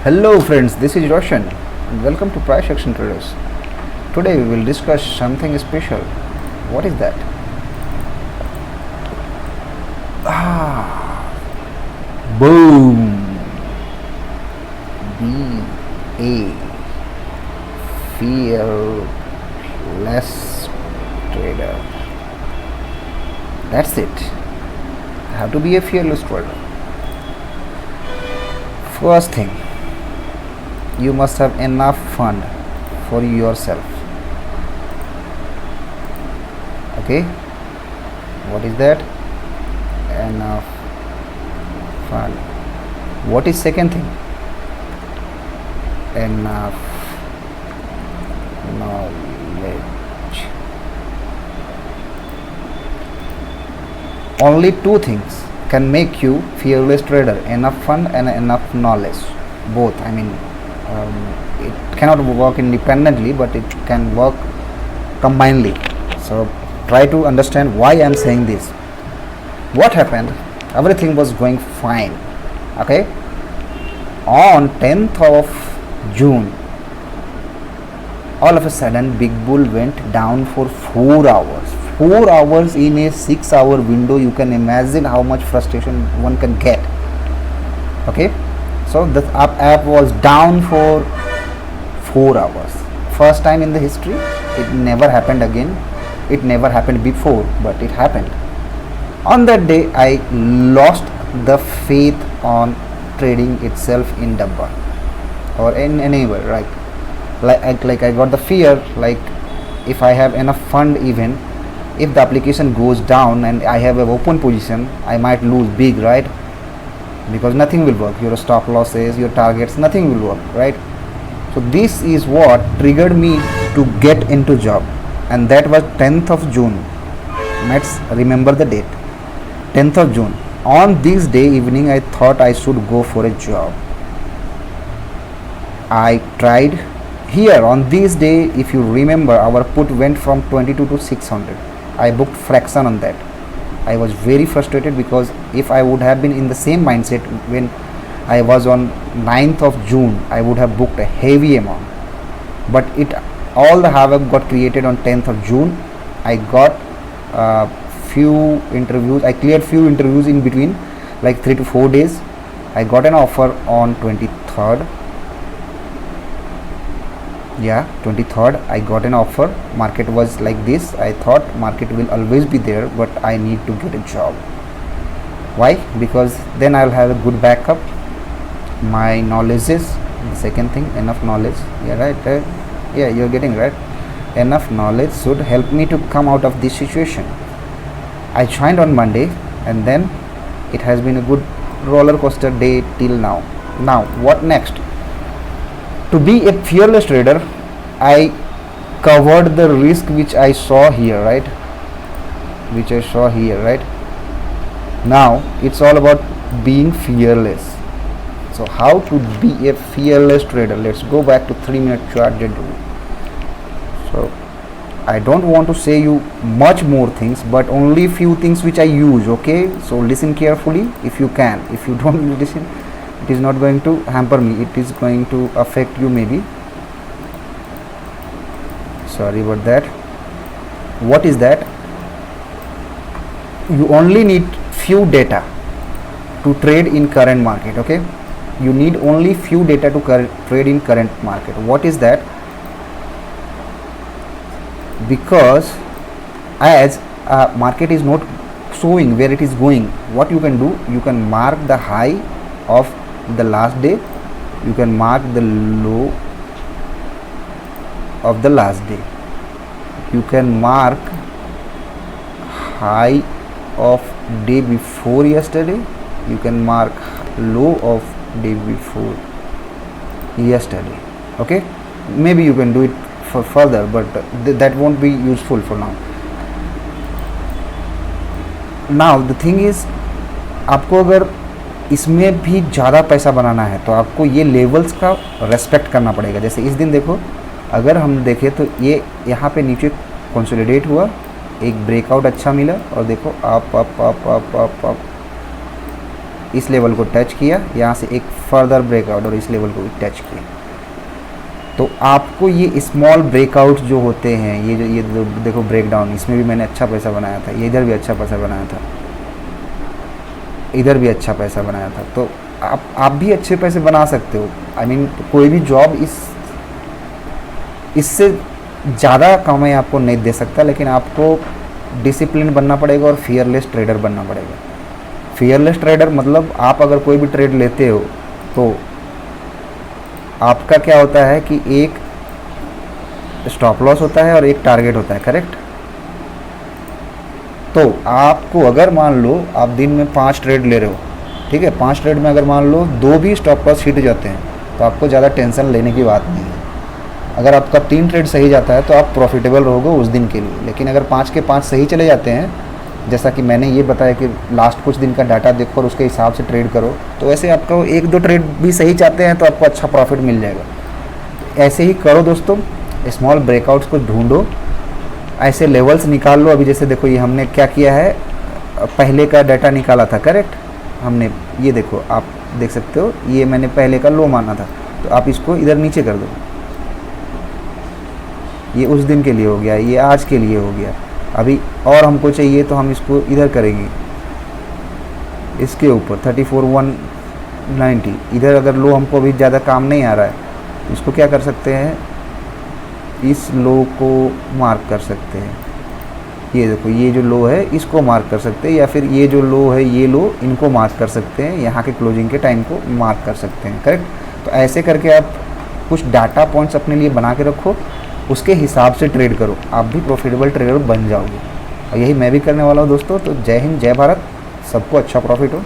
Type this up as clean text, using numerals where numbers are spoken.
Hello friends, this is Roshan and welcome to Price Action Traders. Today we will discuss something special. What is that? Boom! BA Fearless Trader. That's it. How to be a fearless trader. First thing, you must have enough fund for yourself. Okay, what is that? Enough fund. What is second thing? Enough knowledge. Only two things can make you fearless trader: enough fund and enough knowledge. Both, it cannot work independently, but it can work combinedly. So try to understand why I am saying this. What happened? Everything was going fine. Okay, on 10th of June, all of a sudden Big Bull went down for 4 hours. 4 hours in a 6-hour window. You can imagine how much frustration one can get. Okay, so the app was down for 4 hours. First time in the history. It never happened again. It never happened before, but it happened. On that day I lost the faith on trading itself in Dabba or in anywhere, right? Like I got the fear, like if I have enough fund, even if the application goes down and I have an open position, I might lose big, right? Because nothing will work. Your stop losses, your targets, nothing will work, right? So this is what triggered me to get into job, and that was 10th of June. Let's remember the date, 10th of June. On this day evening I thought I should go for a job. I tried. Here on this day, if you remember, our put went from 22 to 600. I booked fraction on that. I was very frustrated because if I would have been in the same mindset when I was on 9th of June, I would have booked a heavy amount. But all the havoc got created on 10th of June. I got few interviews. I cleared few interviews in between, like 3 to 4 days. I got an offer on 23rd. 23rd I got an offer. Market was like this. I thought market will always be there, but I need to get a job. Why? Because then I'll have a good backup. My knowledge is the second thing. Enough knowledge. You're getting right. Enough knowledge should help me to come out of this situation. I joined on Monday, and then it has been a good roller coaster day till now. Now what next? To be a fearless trader, I covered the risk which I saw here, right? Now it's all about being fearless. So how to be a fearless trader? Let's go back to 3-minute chart. So I don't want to say you much more things, but only few things which I use. Okay, so listen carefully if you can. If you don't listen, it is not going to hamper me. It is going to affect you maybe. Sorry about that. What is that? You only need few data to trade in current market. Okay, you need only few data to trade in current market. What is that? Because as market is not showing where it is going, what you can do, you can mark the high of the last day, you can mark the low of the last day, you can mark high of day before yesterday, you can mark low of day before yesterday. Okay, maybe you can do it for further, but that won't be useful for now. Now the thing is, आपको अगर इसमें भी ज़्यादा पैसा बनाना है तो आपको ये लेवल्स का रेस्पेक्ट करना पड़ेगा. जैसे इस दिन देखो, अगर हम देखें तो ये यहाँ पे नीचे कंसोलिडेट हुआ, एक ब्रेकआउट अच्छा मिला और देखो up up up up up up इस लेवल को टच किया, यहाँ से एक फर्दर ब्रेकआउट और इस लेवल को भी टच किया। तो आपको ये स्मॉल ब्रेकआउट जो होते हैं, ये जो देखो ब्रेकडाउन, इसमें भी मैंने अच्छा पैसा बनाया था, ये इधर भी अच्छा पैसा बनाया था, इधर भी अच्छा पैसा बनाया था। तो आप भी अच्छे पैसे बना सकते हो। आई मीन कोई भी जॉब इससे ज़्यादा कमाई आपको नहीं दे सकता, लेकिन आपको डिसिप्लिन बनना पड़ेगा और फियरलेस ट्रेडर बनना पड़ेगा। फियरलेस ट्रेडर मतलब आप अगर कोई भी ट्रेड लेते हो तो आपका क्या होता है कि एक स्टॉप लॉस होता है और एक टारगेट होता है, करेक्ट। तो आपको अगर मान लो आप दिन में 5 ट्रेड ले रहे हो, ठीक है, 5 ट्रेड में अगर मान लो 2 भी स्टॉप लॉस हिट जाते हैं तो आपको ज़्यादा टेंशन लेने की बात नहीं है। अगर आपका 3 ट्रेड सही जाता है तो आप प्रॉफिटेबल रहोगे उस दिन के लिए। लेकिन अगर 5 के 5 सही चले जाते हैं, जैसा कि मैंने ये बताया कि लास्ट कुछ दिन का डाटा देखो और उसके हिसाब से ट्रेड करो, तो ऐसे आपको 1-2 ट्रेड भी सही चाहते हैं तो आपको अच्छा प्रॉफिट मिल जाएगा। ऐसे ही करो दोस्तों, स्मॉल ब्रेकआउट्स को ढूंढो, ऐसे लेवल्स निकाल लो। अभी जैसे देखो ये हमने क्या किया है, पहले का डाटा निकाला था, करेक्ट। हमने ये देखो, आप देख सकते हो, ये मैंने पहले का लो माना था, तो आप इसको इधर नीचे कर दो। ये उस दिन के लिए हो गया, ये आज के लिए हो गया। अभी और हमको चाहिए तो हम इसको इधर करेंगे, इसके ऊपर 34,190। इधर अगर लो हमको अभी ज़्यादा काम नहीं आ रहा है तो इसको क्या कर सकते हैं, इस लो को मार्क कर सकते हैं। ये देखो, ये जो लो है इसको मार्क कर सकते हैं, या फिर ये जो लो है ये लो, इनको मार्क कर सकते हैं, यहाँ के क्लोजिंग के टाइम को मार्क कर सकते हैं, करेक्ट। तो ऐसे करके आप कुछ डाटा पॉइंट्स अपने लिए बना के रखो, उसके हिसाब से ट्रेड करो, आप भी प्रॉफिटेबल ट्रेडर बन जाओगे। और यही मैं भी करने वाला हूँ दोस्तों। तो जय हिंद, जय भारत, सबको अच्छा प्रॉफिट हो।